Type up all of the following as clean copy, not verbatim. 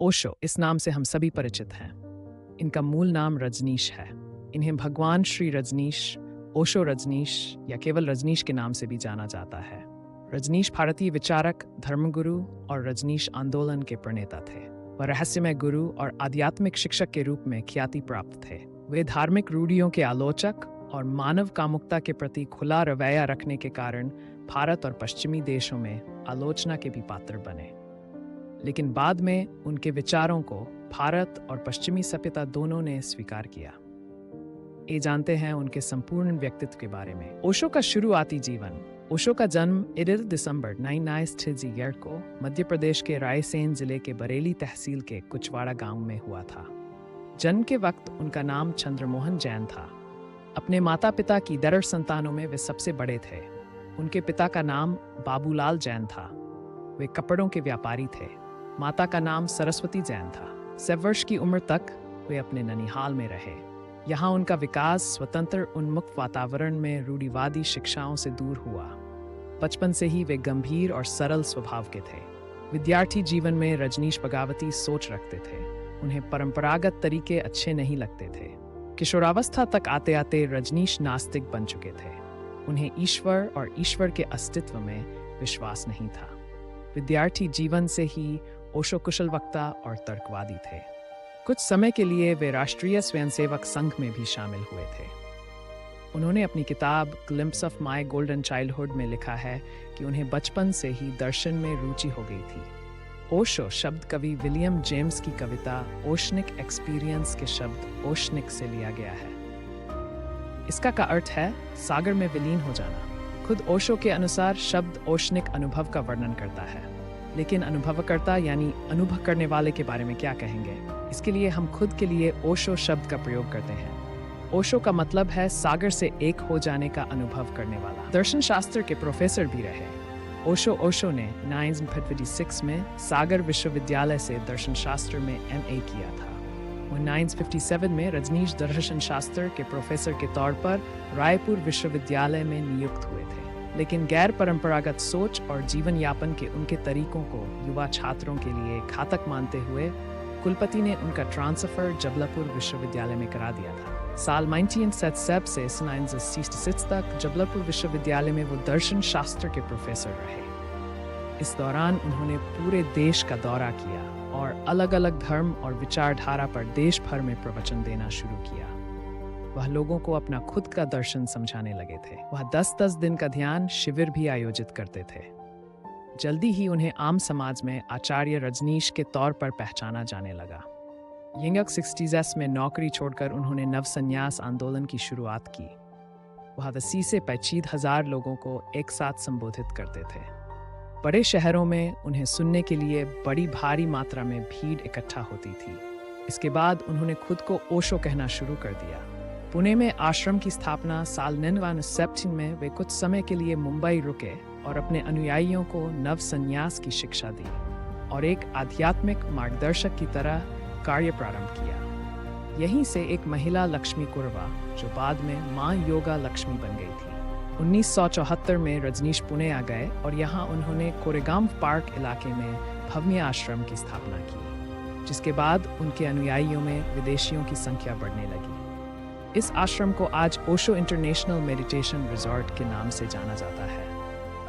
ओशो इस नाम से हम सभी परिचित हैं। इनका मूल नाम रजनीश है। इन्हें भगवान श्री रजनीश, ओशो रजनीश या केवल रजनीश के नाम से भी जाना जाता है। रजनीश भारतीय विचारक, धर्मगुरु और रजनीश आंदोलन के प्रणेता थे। वह रहस्यमय गुरु और आध्यात्मिक शिक्षक के रूप में ख्याति प्राप्त थे। वे धार्मिक रूढ़ियों के आलोचक और मानव कामुकता के प्रति खुला रवैया रखने के कारण भारत और पश्चिमी देशों में आलोचना के भी पात्र बने। लेकिन बाद में उनके विचारों को भारत और पश्चिमी सभ्यता दोनों ने स्वीकार किया। ये जानते हैं उनके संपूर्ण व्यक्तित्व के बारे में। ओशो का शुरुआती जीवन। ओशो का जन्म 11 दिसंबर 1960 को मध्य प्रदेश के रायसेन जिले के बरेली तहसील के कुचवाड़ा गांव में हुआ था। जन्म के वक्त उनका नाम चंद्रमोहन जैन था। अपने माता पिता की 10 संतानों में वे सबसे बड़े थे। उनके पिता का नाम बाबूलाल जैन था। वे कपड़ों के व्यापारी थे। माता का नाम सरस्वती जैन था। 7 वर्ष की उम्र तक वे अपने ननिहाल में रहे। यहाँ उनका विकास स्वतंत्र उन्मुक्त वातावरण में रूढ़िवादी शिक्षाओं से दूर हुआ। बचपन से ही वे गंभीर और सरल स्वभाव के थे। विद्यार्थी जीवन में रजनीश बगावती सोच रखते थे। उन्हें परंपरागत तरीके अच्छे नहीं लगते थे। किशोरावस्था तक आते आते रजनीश नास्तिक बन चुके थे। उन्हें ईश्वर और ईश्वर के अस्तित्व में विश्वास नहीं था। विद्यार्थी जीवन से ही ओशो कुशल वक्ता और तर्कवादी थे। कुछ समय के लिए वे राष्ट्रीय स्वयंसेवक संघ में भी शामिल हुए थे। उन्होंने अपनी किताब glimpse of my golden childhood में लिखा है कि उन्हें बचपन से ही दर्शन में रुचि हो गई थी। ओशो शब्द कवि विलियम जेम्स की कविता ओशनिक एक्सपीरियंस के शब्द ओशनिक से लिया गया है। इसका का अर्थ है सागर में विलीन हो जाना। खुद ओशो के अनुसार शब्द ओशनिक अनुभव का वर्णन करता है, लेकिन अनुभवकर्ता यानी अनुभव करने वाले के बारे में क्या कहेंगे? इसके लिए हम खुद के लिए ओशो शब्द का प्रयोग करते हैं। ओशो का मतलब है सागर से एक हो जाने का अनुभव करने वाला। दर्शन शास्त्र के प्रोफेसर भी रहे। ओशो ने 1956 में सागर विश्वविद्यालय से दर्शन शास्त्र में MA किया था। 1957 में रजनीश दर्शन शास्त्र के प्रोफेसर के तौर पर रायपुर विश्वविद्यालय में नियुक्त हुए थे। लेकिन गैर परंपरागत सोच और जीवन यापन के उनके तरीकों को युवा छात्रों के लिए घातक मानते हुए कुलपति ने उनका ट्रांसफर जबलपुर विश्वविद्यालय में करा दिया था। साल 1967 से 1966 तक जबलपुर विश्वविद्यालय में वो दर्शन शास्त्र के प्रोफेसर रहे। इस दौरान उन्होंने पूरे देश का दौरा किया और अलग अलग धर्म और विचारधारा पर देश भर में प्रवचन देना शुरू किया। वह लोगों को अपना खुद का दर्शन समझाने लगे थे। वह 10-10 दिन का ध्यान शिविर भी आयोजित करते थे। जल्दी ही उन्हें आम समाज में आचार्य रजनीश के तौर पर पहचाना जाने लगा। यंग 60s में नौकरी छोड़कर उन्होंने नवसन्यास आंदोलन की शुरुआत की। वह 80 से 25,000 लोगों को एक साथ संबोधित करते थे। बड़े शहरों में उन्हें सुनने के लिए बड़ी भारी मात्रा में भीड़ इकट्ठा होती थी। इसके बाद उन्होंने खुद को ओशो कहना शुरू कर दिया। पुणे में आश्रम की स्थापना साल 1969 में वे कुछ समय के लिए मुंबई रुके और अपने अनुयायियों को नव संन्यास की शिक्षा दी और एक आध्यात्मिक मार्गदर्शक की तरह कार्य प्रारंभ किया। यहीं से एक महिला लक्ष्मी कुर्वा, जो बाद में मां योगा लक्ष्मी बन गई थी। 1974 में रजनीश पुणे आ गए और यहाँ उन्होंने कोरेगांव पार्क इलाके में भव्य आश्रम की स्थापना की, जिसके बाद उनके अनुयायियों में विदेशियों की संख्या बढ़ने लगी। इस आश्रम को आज ओशो इंटरनेशनल मेडिटेशन रिजॉर्ट के नाम से जाना जाता है।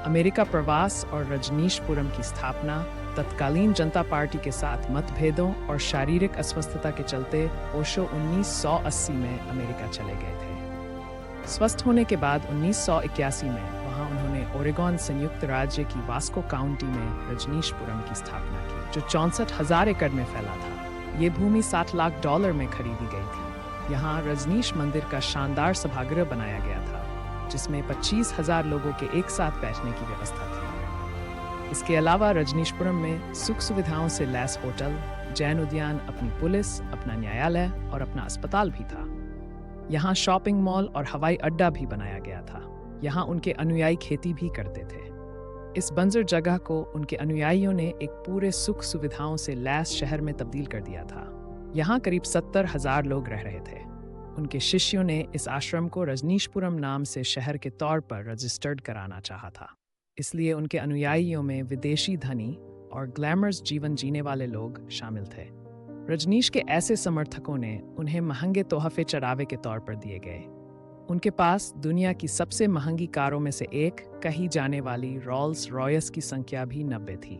अमेरिका प्रवास और रजनीशपुरम की स्थापना तत्कालीन जनता पार्टी के साथ मतभेदों और शारीरिक अस्वस्थता के चलते ओशो 1980 में अमेरिका चले गए थे। स्वस्थ होने के बाद 1981 में वहां उन्होंने ओरेगॉन संयुक्त राज्य की वास्को काउंटी में रजनीशपुरम की स्थापना की, जो 64,000 एकड़ में फैला था। ये भूमि $60 लाख में खरीदी गई थी। यहाँ रजनीश मंदिर का शानदार सभागृह बनाया गया था, जिसमें 25,000 लोगों के एक साथ बैठने की व्यवस्था थी। इसके अलावा रजनीशपुरम में सुख सुविधाओं से लैस होटल, जैन उद्यान, अपनी पुलिस, अपना न्यायालय और अपना अस्पताल भी था। यहाँ शॉपिंग मॉल और हवाई अड्डा भी बनाया गया था। यहाँ उनके अनुयायी खेती भी करते थे। इस बंजर जगह को उनके अनुयायियों ने एक पूरे सुख सुविधाओं से लैस शहर में तब्दील कर दिया था। यहाँ करीब 70,000 लोग रह रहे थे। उनके शिष्यों ने इस आश्रम को रजनीशपुरम नाम से शहर के तौर पर रजिस्टर्ड कराना चाहा था। इसलिए उनके अनुयायियों में विदेशी धनी और ग्लैमरस जीवन जीने वाले लोग शामिल थे। रजनीश के ऐसे समर्थकों ने उन्हें महंगे तोहफे चढ़ावे के तौर पर दिए गए। उनके पास दुनिया की सबसे महंगी कारों में से एक कही जाने वाली रॉल्स रॉयस की संख्या भी 90 थी।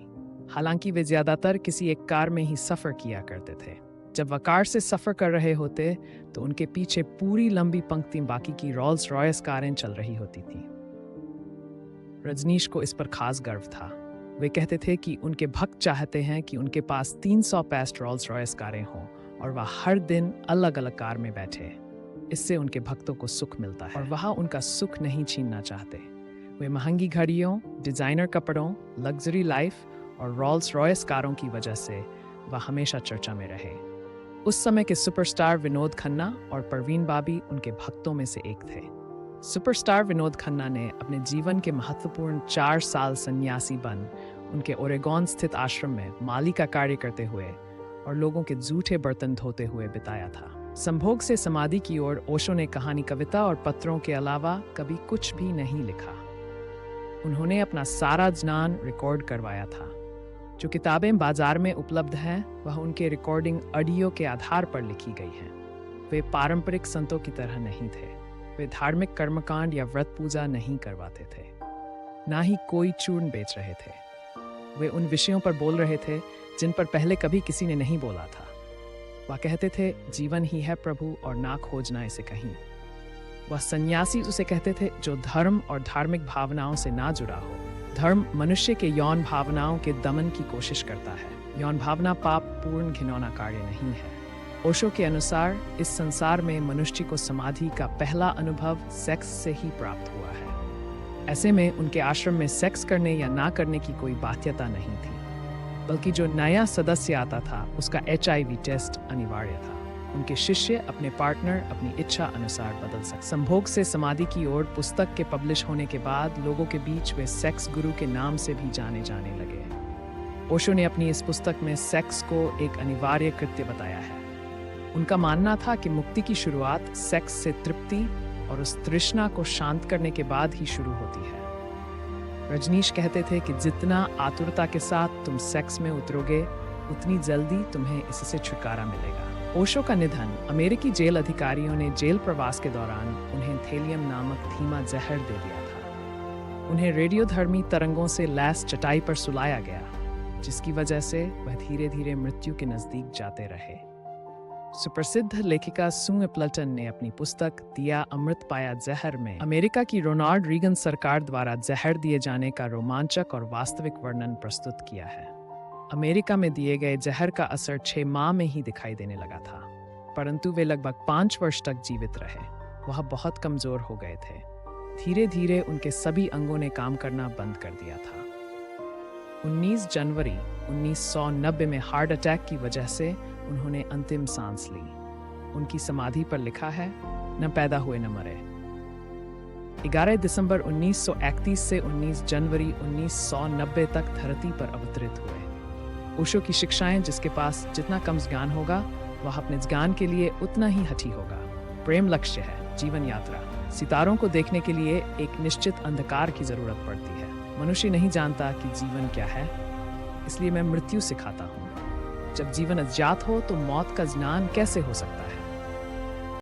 हालांकि वे ज्यादातर किसी एक कार में ही सफर किया करते थे। जब वह कार से सफर कर रहे होते तो उनके पीछे पूरी लंबी पंक्ति बाकी की रॉल्स रॉयस कारें चल रही होती थीं। रजनीश को इस पर खास गर्व था। वे कहते थे कि उनके भक्त चाहते हैं कि उनके पास 300 पेस्ट रॉल्स रॉयस कारें हों और वह हर दिन अलग अलग कार में बैठे। इससे उनके भक्तों को सुख मिलता है और वह उनका सुख नहीं छीनना चाहते। वे महंगी घड़ियों, डिजाइनर कपड़ों, लग्जरी लाइफ और रॉल्स रॉयस कारों की वजह से वह हमेशा चर्चा में रहे। उस समय के सुपरस्टार विनोद खन्ना और परवीन बाबी उनके भक्तों में से एक थे। सुपरस्टार विनोद खन्ना ने अपने जीवन के महत्वपूर्ण 4 साल सन्यासी बन उनके ओरेगॉन स्थित आश्रम में माली का कार्य करते हुए और लोगों के जूठे बर्तन धोते हुए बिताया था। संभोग से समाधि की ओर ओशो ने कहानी, कविता और पत्रों के अलावा कभी कुछ भी नहीं लिखा। उन्होंने अपना सारा ज्ञान रिकॉर्ड करवाया था। जो किताबें बाजार में उपलब्ध हैं वह उनके रिकॉर्डिंग ऑडियो के आधार पर लिखी गई हैं। वे पारंपरिक संतों की तरह नहीं थे। वे धार्मिक कर्मकांड या व्रत पूजा नहीं करवाते थे, ना ही कोई चूर्ण बेच रहे थे। वे उन विषयों पर बोल रहे थे जिन पर पहले कभी किसी ने नहीं बोला था। वह कहते थे, जीवन ही है प्रभु और ना खोजना इसे कहीं। वह सन्यासी उसे कहते थे जो धर्म और धार्मिक भावनाओं से ना जुड़ा हो। धर्म मनुष्य के यौन भावनाओं के दमन की कोशिश करता है। यौन भावना पाप पूर्ण घिनौना कार्य नहीं है। ओशो के अनुसार इस संसार में मनुष्य को समाधि का पहला अनुभव सेक्स से ही प्राप्त हुआ है। ऐसे में उनके आश्रम में सेक्स करने या ना करने की कोई बाध्यता नहीं थी, बल्कि जो नया सदस्य आता था उसका HIV टेस्ट अनिवार्य था। उनके शिष्य अपने पार्टनर अपनी इच्छा अनुसार बदल सकते। संभोग से समाधि की ओर पुस्तक के पब्लिश होने के बाद लोगों के बीच वे सेक्स गुरु के नाम से भी जाने लगे। ओशो ने अपनी इस पुस्तक में सेक्स को एक अनिवार्य कृत्य बताया है। उनका मानना था कि मुक्ति की शुरुआत सेक्स से तृप्ति और उस तृष्णा को शांत करने के बाद ही शुरू होती है। रजनीश कहते थे कि जितना आतुरता के साथ तुम सेक्स में उतरोगे उतनी जल्दी तुम्हें इससे छुटकारा मिलेगा। ओशो का निधन अमेरिकी जेल अधिकारियों ने जेल प्रवास के दौरान उन्हें थेलियम नामक धीमा जहर दे दिया था। उन्हें रेडियोधर्मी तरंगों से लैस चटाई पर सुलाया गया, जिसकी वजह से वह धीरे धीरे मृत्यु के नजदीक जाते रहे। सुप्रसिद्ध लेखिका सू एप्पलेटन ने अपनी पुस्तक दिया अमृत पाया जहर में अमेरिका की रोनाल्ड रीगन सरकार द्वारा जहर दिए जाने का रोमांचक और वास्तविक वर्णन प्रस्तुत किया है। अमेरिका में दिए गए जहर का असर 6 माह में ही दिखाई देने लगा था, परंतु वे लगभग 5 वर्ष तक जीवित रहे। वह बहुत कमजोर हो गए थे। धीरे धीरे उनके सभी अंगों ने काम करना बंद कर दिया था। 19 जनवरी 1990 में हार्ट अटैक की वजह से उन्होंने अंतिम सांस ली। उनकी समाधि पर लिखा है, न पैदा हुए न मरे। 11 दिसंबर 1931 से 19 जनवरी 1990 तक धरती पर अवतरित हुए। ओशो की शिक्षाएं, जिसके पास जितना कम ज्ञान होगा वह अपने ज्ञान के लिए उतना ही हठी होगा। प्रेम लक्ष्य है, जीवन यात्रा। सितारों को देखने के लिए एक निश्चित अंधकार की जरूरत पड़ती है। मनुष्य नहीं जानता कि जीवन क्या है, इसलिए मैं मृत्यु सिखाता हूँ। जब जीवन अज्ञात हो तो मौत का ज्ञान कैसे हो सकता है?